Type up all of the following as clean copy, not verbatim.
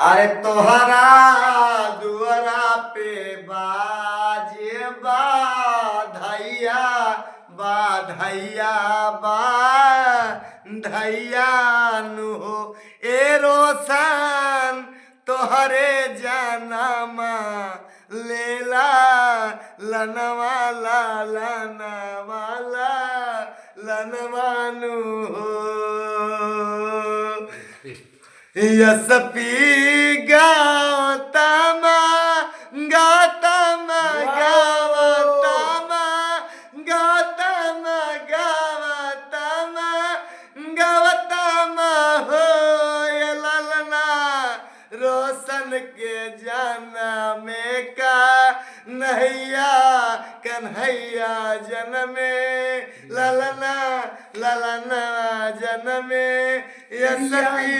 अरे तोहरा दुआरा पे बाजे बाधैया बाधैया बाधैया नु हो ए रोशन तोहरे जनमा लेला लनवाला लनवाला लनवानु हो यशपी गौतम गौतम गौतम गौतम गौतम गौतम हो ये ललना रोशन के जन्म का नैया कन्हैया जन्मे ललना ललना जन्मे यशपी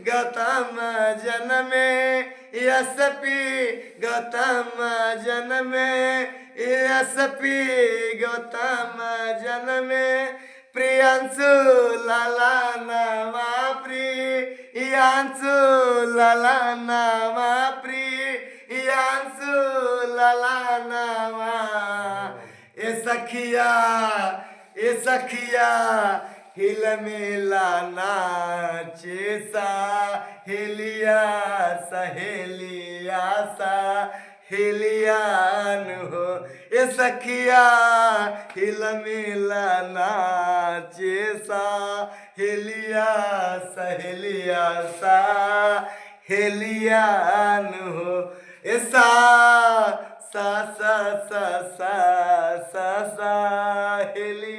गौतम जन्मे यशपी गौतम जन्मे यशपी गौतम जन्मे प्रियांशु लाला नवा प्रियांशु लाला नवा प्रियांशु लाला नवा ए सखिया हिल मिला नाचे सहेलिया सहेलिया सहेलियान हो ए सखिया हिल मिला नाचे सहेलिया सहेलिया सहेलियान हो ए सा सा सा सा सा सा सा हेलिया।